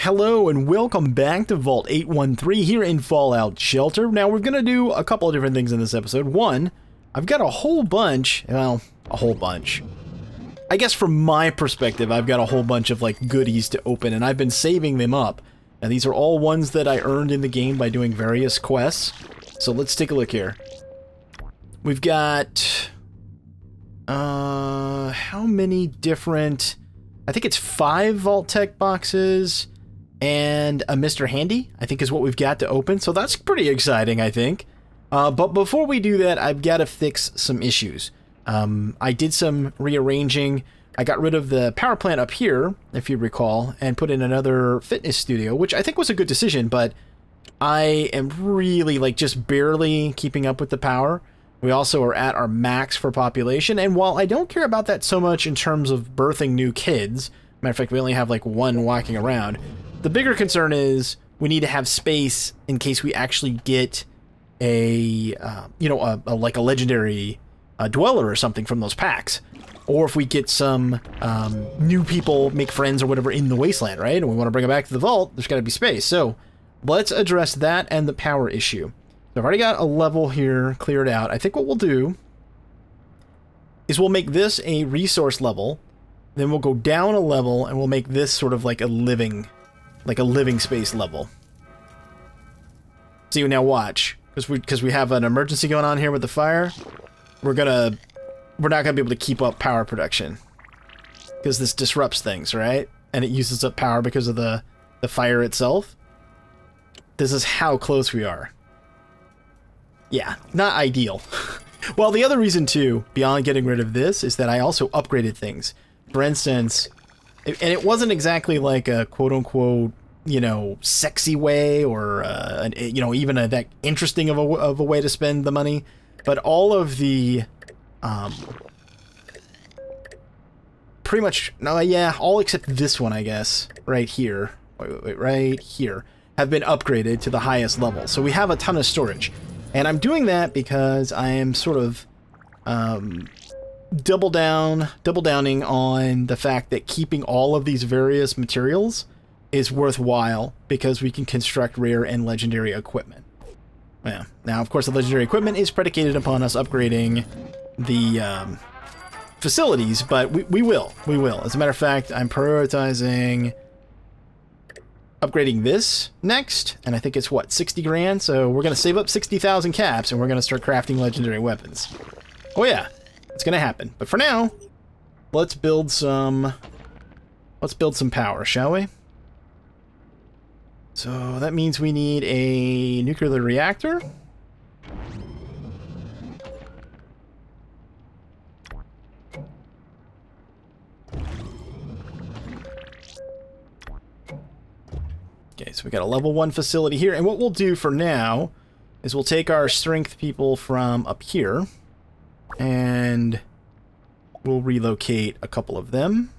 Hello and welcome back to Vault 813 here in Fallout Shelter. Now we're going to do a couple of different things in this episode. One, I've got a whole bunch, well, a whole bunch. I guess from my perspective, I've got a whole bunch of like goodies to open and I've been saving them up. And these are all ones that I earned in the game by doing various quests. So let's take a look here. We've got, how many different... I think it's 5 Vault-Tec boxes and a Mr. Handy, I think is what we've got to open. So that's pretty exciting, I think. But before we do that, I've got to fix some issues. I did some rearranging. I got rid of the power plant up here, if you recall, and put in another fitness studio, which I think was a good decision, but I am really like just barely keeping up with the power. We also are at our max for population, and while I don't care about that so much in terms of birthing new kids, matter of fact, we only have like one walking around, the bigger concern is we need to have space in case we actually get a, like a legendary dweller or something from those packs. Or if we get some new people, make friends or whatever in the Wasteland, right? And we want to bring them back to the vault, there's got to be space. So let's address that and the power issue. I've already got a level here cleared out. I think what we'll do is we'll make this a resource level, then we'll go down a level and we'll make this sort of like a living space level. See, now watch, because we have an emergency going on here with the fire. We're not gonna be able to keep up power production because this disrupts things, right? And it uses up power because of the fire itself. This is how close we are. Yeah, not ideal. Well, the other reason too, beyond getting rid of this, is that I also upgraded things. For instance, and it wasn't exactly like a quote-unquote, sexy way or, even that interesting of a way to spend the money. But all of the, pretty much, no, yeah, all except this one, I guess, right here, right here, have been upgraded to the highest level. So we have a ton of storage. And I'm doing that because I am sort of double downing on the fact that keeping all of these various materials is worthwhile because we can construct rare and legendary equipment. Yeah. Now, of course, the legendary equipment is predicated upon us upgrading the facilities, but we will. As a matter of fact, I'm prioritizing upgrading this next, and I think it's what, 60 grand? So we're gonna save up 60,000 caps and we're gonna start crafting legendary weapons. Oh yeah, it's gonna happen. But for now, let's build some power, shall we? So that means we need a nuclear reactor. Okay, so we got a level 1 facility here, and what we'll do for now is we'll take our strength people from up here, and we'll relocate a couple of them.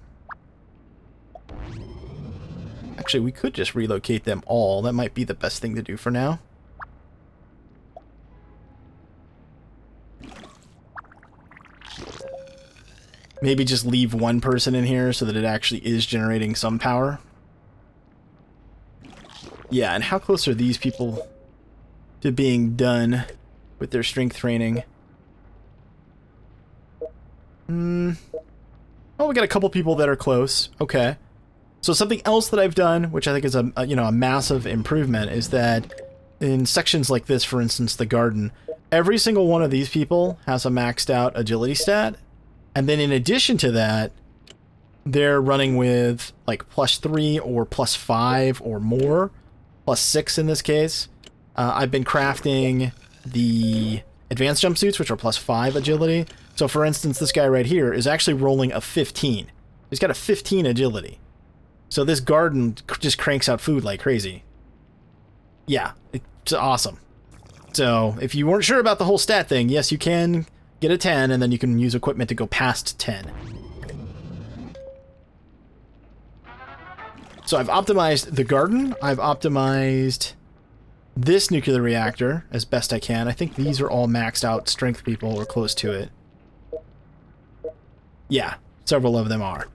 Actually, we could just relocate them all. That might be the best thing to do for now. Maybe just leave one person in here so that it actually is generating some power. Yeah, and how close are these people to being done with their strength training? Oh, we got a couple people that are close. Okay. So something else that I've done, which I think is a massive improvement, is that in sections like this, for instance, the garden, every single one of these people has a maxed out agility stat. And then in addition to that, they're running with like +3 or +5 or more. +6 in this case. I've been crafting the advanced jumpsuits, which are +5 agility. So for instance, this guy right here is actually rolling a 15. He's got a 15 agility. So this garden just cranks out food like crazy. Yeah, it's awesome. So if you weren't sure about the whole stat thing, yes, you can get a 10, and then you can use equipment to go past 10. So I've optimized the garden, I've optimized this nuclear reactor as best I can. I think these are all maxed out strength people or close to it. Yeah, several of them are.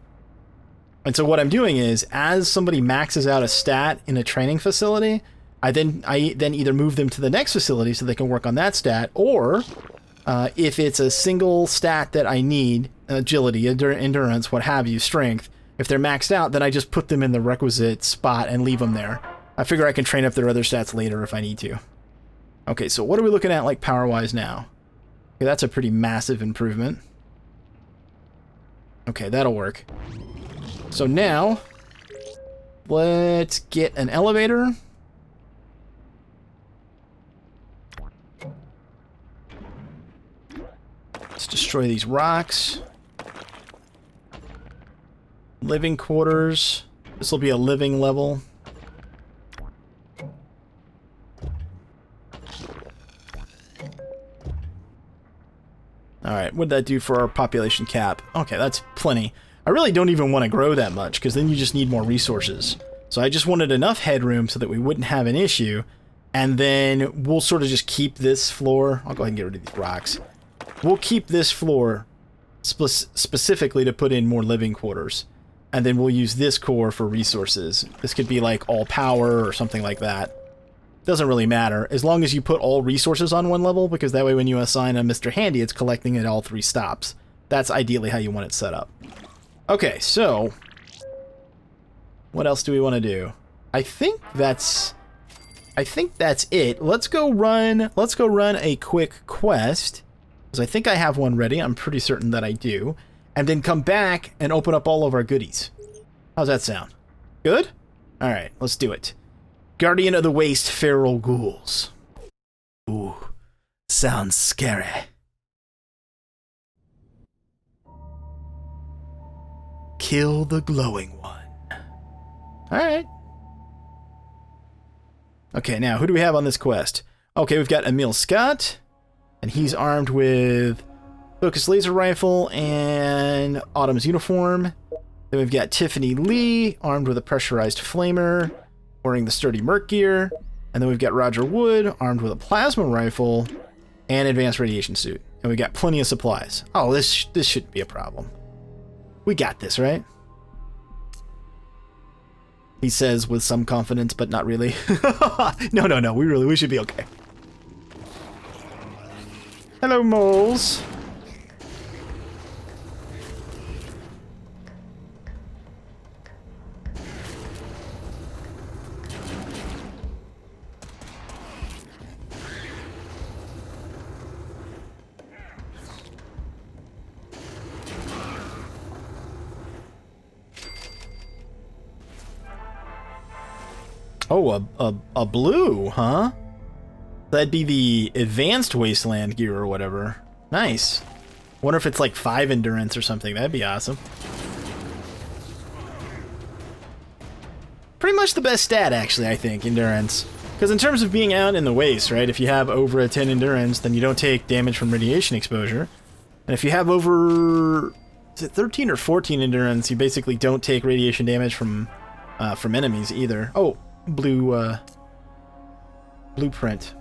And so what I'm doing is, as somebody maxes out a stat in a training facility, I then either move them to the next facility so they can work on that stat, or if it's a single stat that I need, agility, endurance, what have you, strength, if they're maxed out, then I just put them in the requisite spot and leave them there. I figure I can train up their other stats later if I need to. Okay, so what are we looking at, like, power-wise now? Okay, that's a pretty massive improvement. Okay, that'll work. So now, let's get an elevator. Let's destroy these rocks. Living quarters. This will be a living level. Alright, what'd that do for our population cap? Okay, that's plenty. I really don't even want to grow that much, because then you just need more resources. So I just wanted enough headroom so that we wouldn't have an issue, and then we'll sort of just keep this floor. I'll go ahead and get rid of these rocks. We'll keep this floor specifically to put in more living quarters, and then we'll use this core for resources. This could be like all power or something like that. Doesn't really matter, as long as you put all resources on one level, because that way when you assign a Mr. Handy, it's collecting at all 3 stops. That's ideally how you want it set up. Okay, so what else do we want to do? I think that's it. Let's go run a quick quest, because I think I have one ready. I'm pretty certain that I do. And then come back and open up all of our goodies. How's that sound? Good? All right, let's do it. Guardian of the Waste Feral Ghouls. Ooh, sounds scary. Kill the glowing one. Alright. Okay, now, who do we have on this quest? Okay, we've got Emil Scott, and he's armed with focused laser rifle and Autumn's uniform. Then we've got Tiffany Lee, armed with a pressurized flamer, wearing the sturdy merc gear. And then we've got Roger Wood, armed with a plasma rifle and advanced radiation suit. And we've got plenty of supplies. Oh, this shouldn't be a problem. We got this, right? He says with some confidence, but not really. No, we should be okay. Hello, moles. Oh, a blue, huh? That'd be the advanced Wasteland gear or whatever. Nice. Wonder if it's like 5 endurance or something. That'd be awesome. Pretty much the best stat, actually, I think, endurance. Because in terms of being out in the waste, right, if you have over a 10 endurance, then you don't take damage from radiation exposure. And if you have over, is it 13 or 14 endurance, you basically don't take radiation damage from enemies either. Oh, blue, blueprint.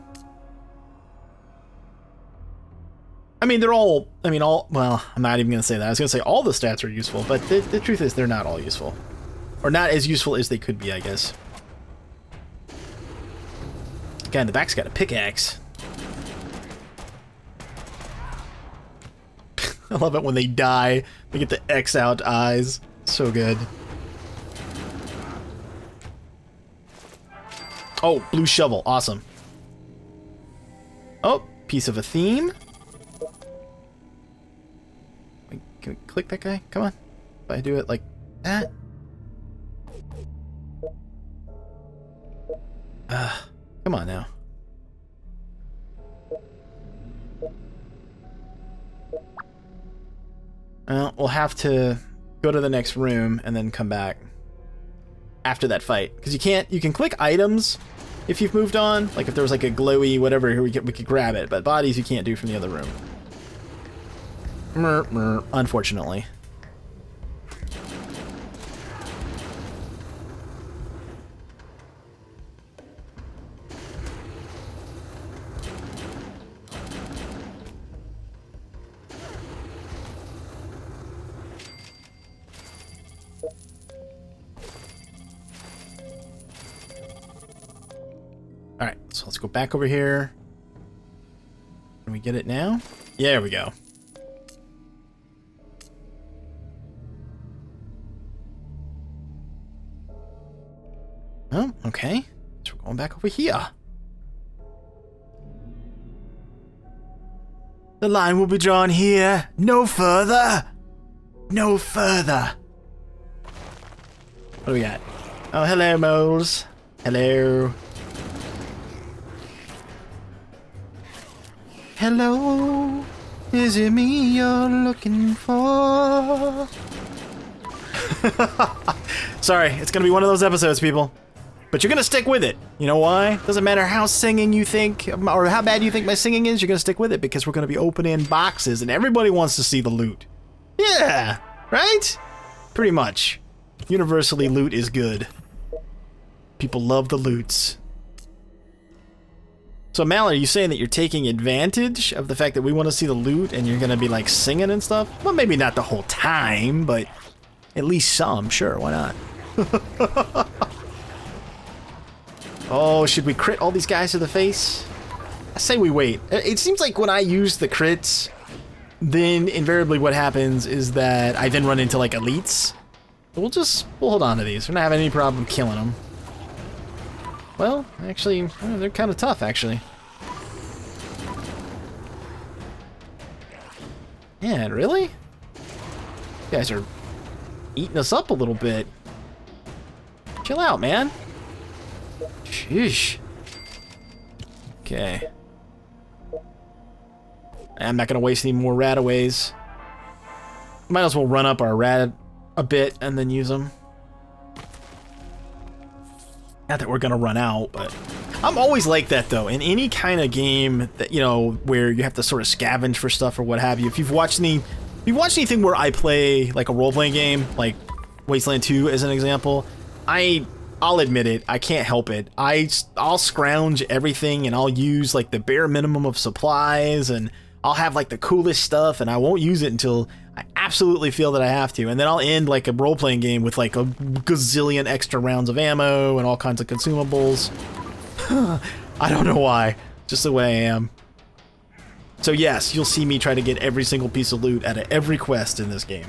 I mean, well, I'm not even going to say that. I was going to say all the stats are useful, but the truth is they're not all useful. Or not as useful as they could be, I guess. Guy in the back's got a pickaxe. I love it when they die. They get the X out eyes. So good. Oh, blue shovel. Awesome. Oh, piece of a theme. Can we click that guy? Come on. If I do it like that. Come on now. Well, we'll have to go to the next room and then come back after that fight. Because you can click items if you've moved on. Like if there was like a glowy whatever, we could grab it. But bodies you can't do from the other room. Unfortunately. So let's go back over here. Can we get it now? Yeah, there we go. Oh, okay. So we're going back over here. The line will be drawn here. No further. No further. What do we got? Oh, hello, moles. Hello. Hello. Is it me you're looking for? Sorry, it's gonna be one of those episodes, people. But you're gonna stick with it. You know why? Doesn't matter how singing you think, or how bad you think my singing is, you're gonna stick with it because we're gonna be opening boxes and everybody wants to see the loot. Yeah, right? Pretty much. Universally, loot is good. People love the loots. So Mallory, are you saying that you're taking advantage of the fact that we want to see the loot and you're gonna be like singing and stuff? Well, maybe not the whole time, but at least some, sure, why not? Oh, should we crit all these guys to the face? I say we wait. It seems like when I use the crits, then invariably what happens is that I then run into like elites. We'll hold on to these. We're not having any problem killing them. Well, actually, they're kind of tough, actually. Man, really? You guys are eating us up a little bit. Chill out, man. Sheesh. Okay. I'm not gonna waste any more rataways. Might as well run up our rat a bit and then use them. Not that we're gonna run out, but I'm always like that though. In any kind of game that, you know, where you have to sort of scavenge for stuff or what have you. If you've watched anything where I play like a role-playing game, like Wasteland 2 as an example, I'll admit it, I can't help it. I'll scrounge everything and I'll use like the bare minimum of supplies and I'll have like the coolest stuff and I won't use it until I absolutely feel that I have to. And then I'll end like a role-playing game with like a gazillion extra rounds of ammo and all kinds of consumables. I don't know why, just the way I am. So yes, you'll see me try to get every single piece of loot out of every quest in this game.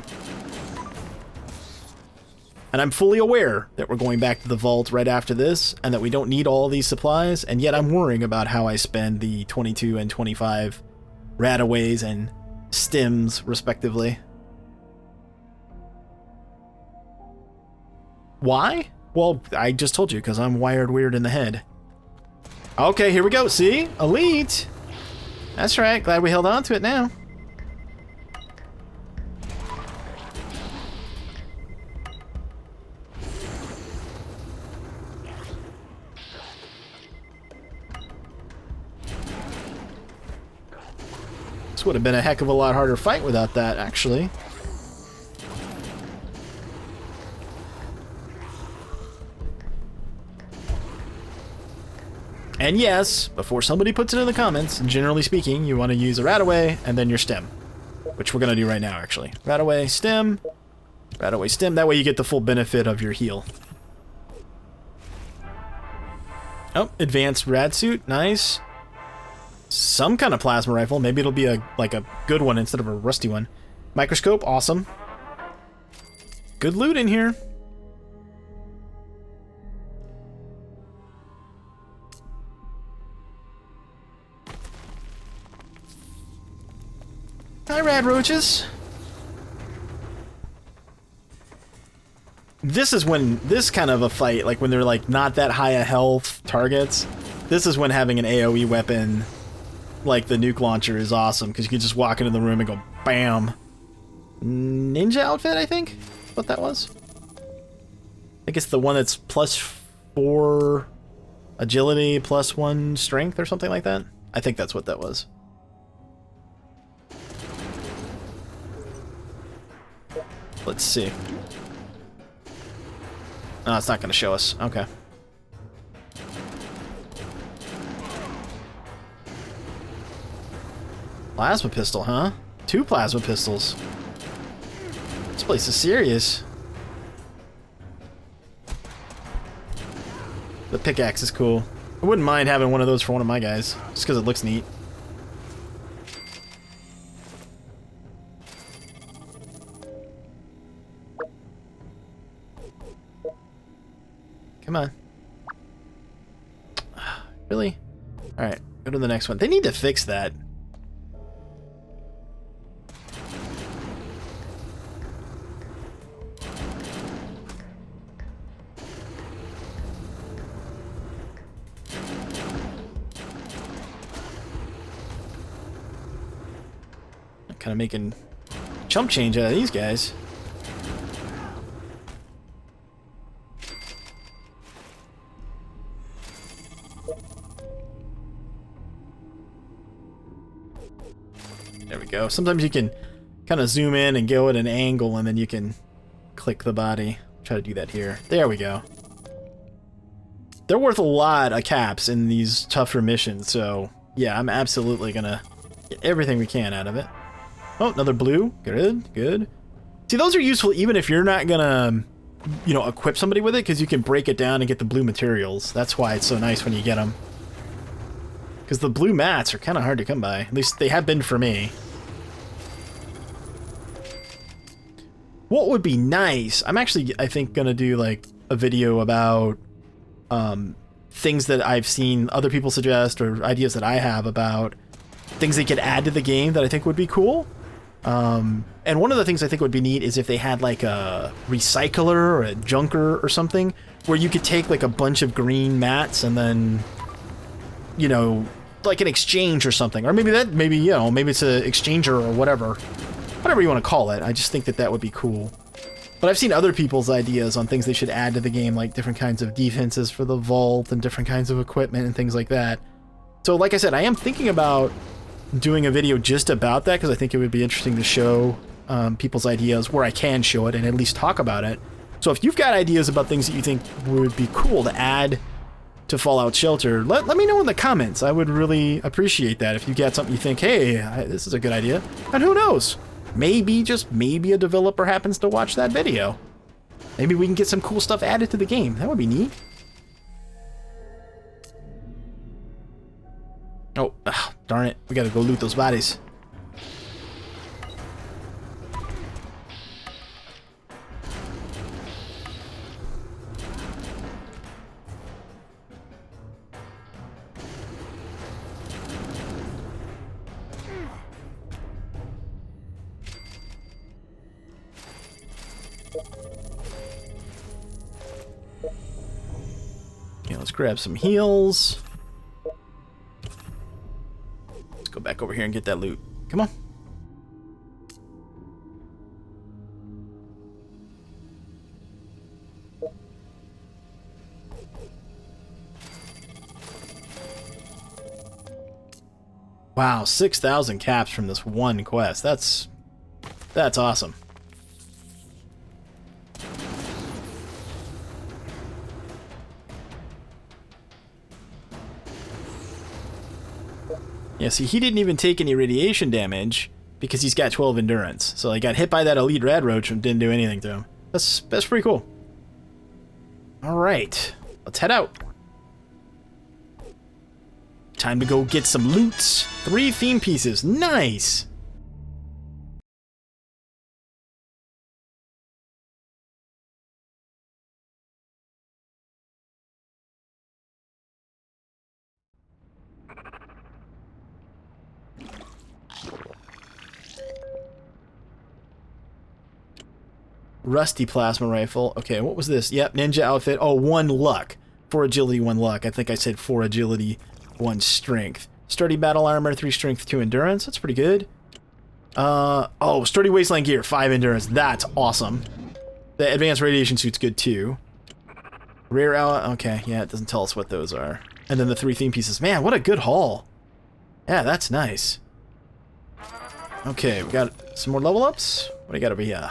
And I'm fully aware that we're going back to the vault right after this, and that we don't need all these supplies, and yet I'm worrying about how I spend the 22 and 25 rataways and stems, respectively. Why? Well, I just told you, because I'm wired weird in the head. Okay, here we go. See? Elite! That's right. Glad we held on to it now. Would have been a heck of a lot harder fight without that, actually. And yes, before somebody puts it in the comments, generally speaking, you want to use a rataway and then your stem, which we're going to do right now, actually. Rataway, stem, rataway, stem. That way you get the full benefit of your heal. Oh, advanced rad suit. Nice. Some kind of plasma rifle. Maybe it'll be like a good one instead of a rusty one. Microscope, awesome. Good loot in here. Hi, rad roaches. This is when this kind of a fight, like when they're like not that high a health targets, this is when having an AoE weapon like the nuke launcher is awesome, because you can just walk into the room and go bam. Ninja outfit, I think? What that was? I think it's the one that's +4 agility, +1 strength or something like that. I think that's what that was. Let's see. Oh, it's not going to show us. Okay. Plasma pistol, huh? 2 plasma pistols. This place is serious. The pickaxe is cool. I wouldn't mind having one of those for one of my guys, just because it looks neat. Come on. Really? Alright, go to the next one. They need to fix that. Kind of making chump change out of these guys. There we go. Sometimes you can kind of zoom in and go at an angle, and then you can click the body. Try to do that here. There we go. They're worth a lot of caps in these tougher missions, so yeah, I'm absolutely gonna get everything we can out of it. Oh, another blue. Good, good. See, those are useful even if you're not gonna, you know, equip somebody with it, because you can break it down and get the blue materials. That's why it's so nice when you get them. Because the blue mats are kind of hard to come by. At least they have been for me. What would be nice, I'm actually, I think, gonna do, like, a video about things that I've seen other people suggest, or ideas that I have about things they could add to the game that I think would be cool. And one of the things I think would be neat is if they had like a recycler or a junker or something where you could take like a bunch of green mats and then, you know, like an exchange or something. Or maybe you know, maybe it's an exchanger or whatever you want to call it. I just think that that would be cool. But I've seen other people's ideas on things they should add to the game, like different kinds of defenses for the vault and different kinds of equipment and things like that. So like I said, I am thinking about doing a video just about that, because I think it would be interesting to show people's ideas where I can show it and at least talk about it. So if you've got ideas about things that you think would be cool to add to Fallout Shelter, let me know in the comments. I would really appreciate that if you got something you think, hey, this is a good idea. And who knows? Maybe, just maybe, a developer happens to watch that video. Maybe we can get some cool stuff added to the game. That would be neat. Oh, darn it. We gotta go loot those bodies. Okay, let's grab some heals. Go back over here and get that loot. Come on. Wow, 6,000 caps from this one quest. That's awesome. Yeah, see, he didn't even take any radiation damage because he's got 12 endurance. So he got hit by that elite red roach and didn't do anything to him. That's pretty cool. All right, let's head out. Time to go get some loots. 3 theme pieces. Nice. Rusty plasma rifle. Okay, what was this? Yep, ninja outfit. Oh, 1 luck. 4 agility, 1 luck. I think I said 4 agility, 1 strength. Sturdy battle armor, 3 strength, 2 endurance. That's pretty good. Oh, sturdy wasteland gear, 5 endurance. That's awesome. The advanced radiation suit's good too. Rare ally. Okay, yeah, it doesn't tell us what those are. And then the 3 theme pieces. Man, what a good haul. Yeah, that's nice. Okay, we got some more level ups. What do you got over here?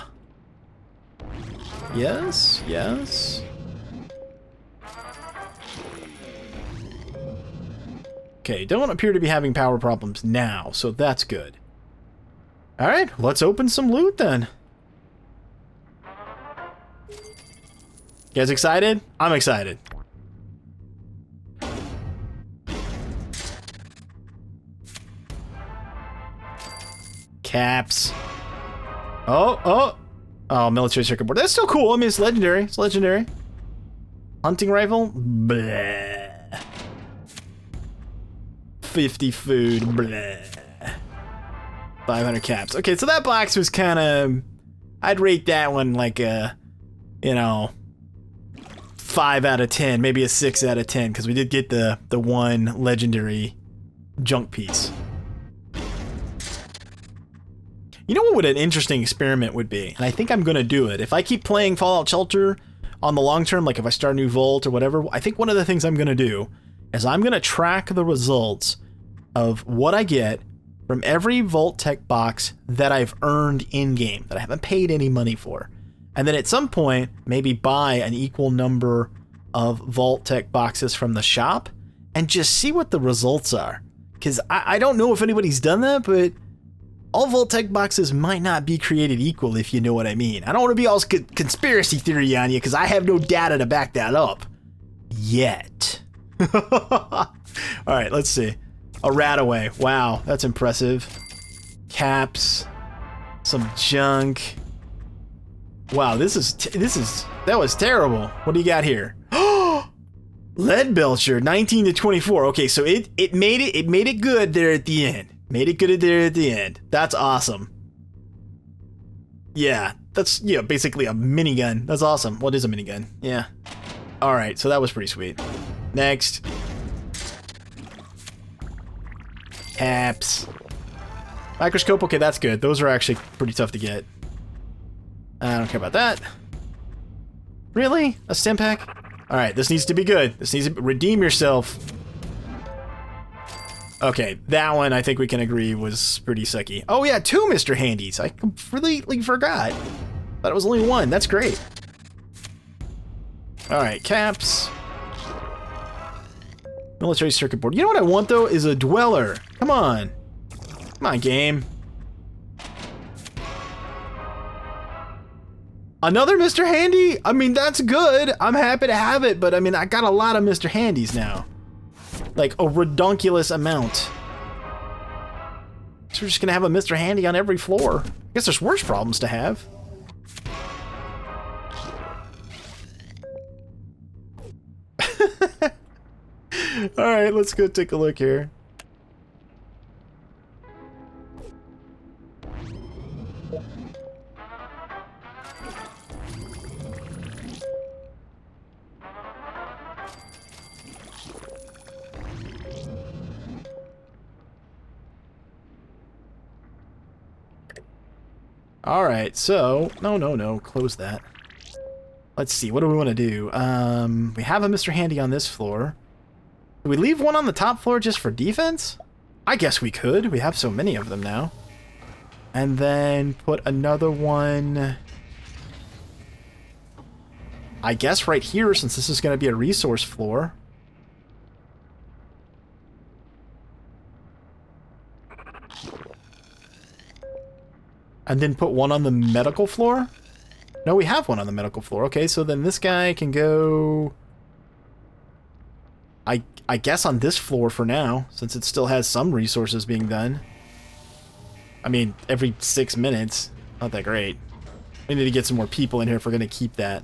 Yes, yes. Okay, don't appear to be having power problems now, so that's good. Alright, let's open some loot then. You guys excited? I'm excited. Caps. Oh, military circuit board. That's still cool. I mean, it's legendary. It's legendary. Hunting rifle? Bleh. 50 food. Bleh. 500 caps. Okay, so that box was kind of... I'd rate that one like a, 5 out of 10, maybe a 6 out of 10, because we did get the one legendary junk piece. You know what would an interesting experiment would be? And I think I'm going to do it. If I keep playing Fallout Shelter on the long term, like if I start a new Vault or whatever, I think one of the things I'm going to do is I'm going to track the results of what I get from every Vault-Tec box that I've earned in-game, that I haven't paid any money for. And then at some point, maybe buy an equal number of Vault-Tec boxes from the shop and just see what the results are. Because I don't know if anybody's done that, but all Vault-Tec boxes might not be created equal, if you know what I mean. I don't want to be all conspiracy theory on you, because I have no data to back that up. Yet. Alright, let's see. A Rataway. Wow, that's impressive. Caps. Some junk. Wow, that was terrible. What do you got here? Lead Belcher, 19 to 24. Okay, so it made it good there at the end. Made it good there at the end. That's awesome. Yeah, that's basically a minigun. That's awesome. What is a minigun? Yeah. All right, so that was pretty sweet. Next. Caps. Microscope. Okay, that's good. Those are actually pretty tough to get. I don't care about that. Really? A stim pack? All right, this needs to be good. This needs to redeem yourself. Okay, that one I think we can agree was pretty sucky. Oh yeah, 2 Mr. Handies. I completely forgot. Thought it was only 1. That's great. All right, caps. Military circuit board. You know what I want though is a dweller. Come on. Come on, game. Another Mr. Handy? I mean, that's good. I'm happy to have it, but I mean, I got a lot of Mr. Handies now. Like, a redonkulous amount. So we're just gonna have a Mr. Handy on every floor. I guess there's worse problems to have. Alright, let's go take a look here. Alright, so... No, close that. Let's see, what do we want to do? We have a Mr. Handy on this floor. Do we leave one on the top floor just for defense? I guess we could. We have so many of them now. And then put another one... I guess right here, since this is going to be a resource floor. And then put one on the medical floor? No, we have one on the medical floor. Okay, so then this guy can go... I guess on this floor for now, since it still has some resources being done. I mean, every 6 minutes. Not that great. We need to get some more people in here if we're going to keep that.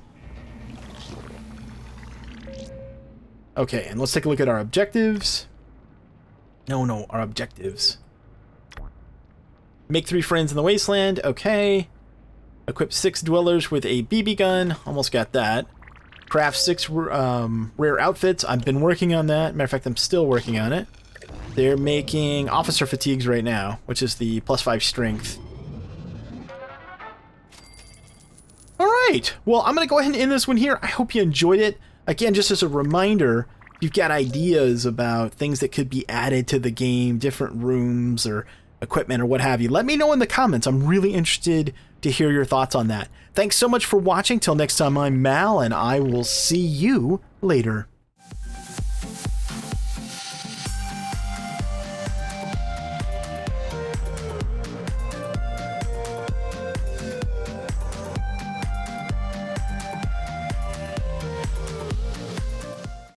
Okay, and let's take a look at our objectives. No, our objectives. Make 3 friends in the Wasteland. Okay. Equip 6 dwellers with a BB gun. Almost got that. Craft 6 rare outfits. I've been working on that. Matter of fact, I'm still working on it. They're making officer fatigues right now, which is the +5 strength. Alright, well, I'm going to go ahead and end this one here. I hope you enjoyed it. Again, just as a reminder, if you've got ideas about things that could be added to the game, different rooms or equipment or what have you, let me know in the comments. I'm really interested to hear your thoughts on that. Thanks so much for watching. Till next time, I'm Mal, and I will see you later.